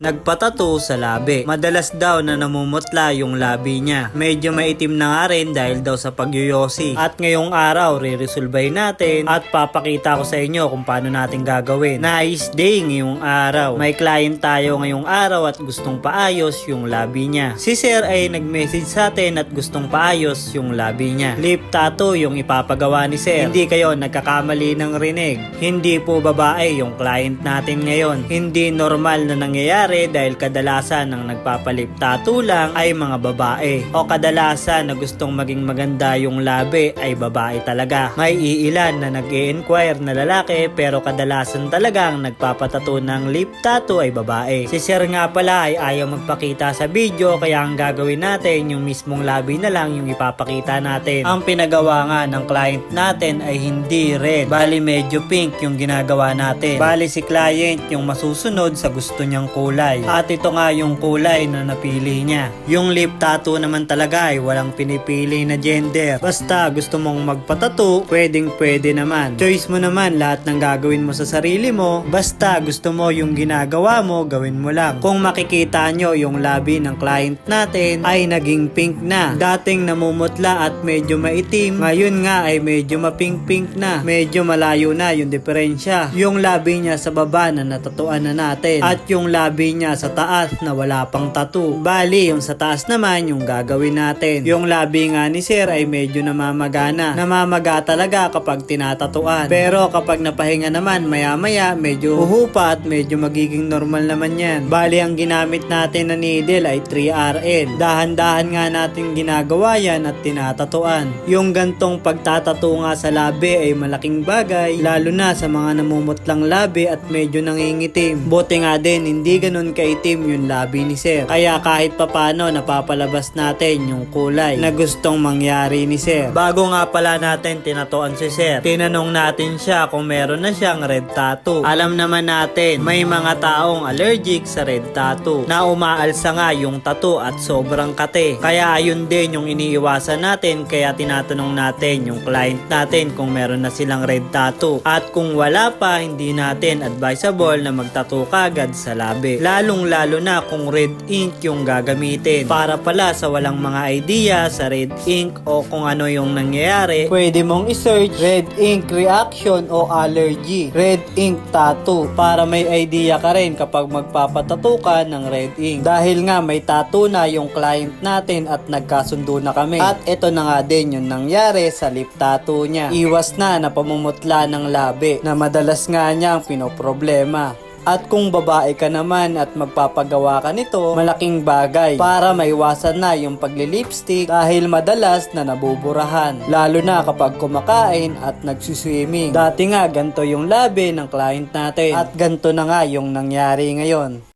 Nagpatato sa labi. Madalas daw na namumutla yung labi niya. Medyo maitim na nga rin dahil daw sa pagyoyosi. At ngayong araw, re-resolve natin at papakita ko sa inyo kung paano natin gagawin. Nice day ngayong araw. May client tayo ngayong araw at gustong paayos yung labi niya. Si Sir ay nag-message sa atin at gustong paayos yung labi niya. Lip tattoo yung ipapagawa ni Sir. Hindi kayo nagkakamali ng rinig. Hindi po babae yung client natin ngayon. Hindi normal na nangyayari dahil kadalasan ng nagpapalip tattoo lang ay mga babae o kadalasan na gustong maging maganda yung labi ay babae talaga. May iilan na nag-i-inquire na lalaki pero kadalasan talagang nagpapatato ng lip tattoo ay babae. Si Sir nga pala ay ayaw magpakita sa video kaya ang gagawin natin yung mismong labi na lang yung ipapakita natin. Ang pinagawa nga ng client natin ay hindi red, bali medyo pink yung ginagawa natin. Bali si client yung masusunod sa gusto niyang kulay. At ito nga yung kulay na napili niya. Yung lip tattoo naman talaga ay walang pinipili na gender. Basta gusto mong magpatato, pwedeng pwede naman. Choice mo naman lahat ng gagawin mo sa sarili mo. Basta gusto mo yung ginagawa mo, gawin mo lang. Kung makikita nyo yung labi ng client natin ay naging pink na. Dating namumutla at medyo maitim, ngayon nga ay medyo mapink-pink na. Medyo malayo na yung diferensya. Yung labi niya sa baba na natatuan na natin at yung labi niya sa taas na wala pang tattoo. Bali, yung sa taas naman yung gagawin natin. Yung labi nga ni Sir ay medyo namamagana. Namamaga talaga kapag tinatatuan. Pero kapag napahinga naman maya-maya, medyo huhupa at medyo magiging normal naman yan. Bali, ang ginamit natin na needle ay 3RL. Dahan-dahan nga natin ginagawa yan at tinatatuan. Yung gantong pagtatato nga sa labi ay malaking bagay, lalo na sa mga namumutlang labi at medyo nangingitim. Buti nga din, hindi ganun kaitim yung labi ni Sir. Kaya kahit papano napapalabas natin yung kulay na gustong mangyari ni Sir. Bago nga pala natin tinatuan si Sir, tinanong natin siya kung meron na siyang red tattoo. Alam naman natin, may mga taong allergic sa red tattoo na umaalsa nga yung tattoo at sobrang kate. Kaya ayun din yung iniiwasan natin, kaya tinatanong natin yung client natin kung meron na silang red tattoo. At kung wala pa, hindi natin advisable na magtattoo kagad sa labi. Lalong lalo na kung red ink yung gagamitin. Para pala sa walang mga idea sa red ink o kung ano yung nangyayari, pwede mong isearch red ink reaction o allergy, red ink tattoo, para may idea ka rin kapag magpapatattoo ka ng red ink. Dahil nga may tattoo na yung client natin at nagkasundo na kami. At ito na nga din yung nangyari sa lip tattoo niya. Iwas na pamumutla ng labi na madalas nga niyang pinoproblema. At kung babae ka naman at magpapagawa ka nito, malaking bagay para maiwasan na yung paglilipstick dahil madalas na nabuburahan. Lalo na kapag kumakain at nagsuswimming. Dati nga ganto yung labi ng client natin at ganto na nga yung nangyari ngayon.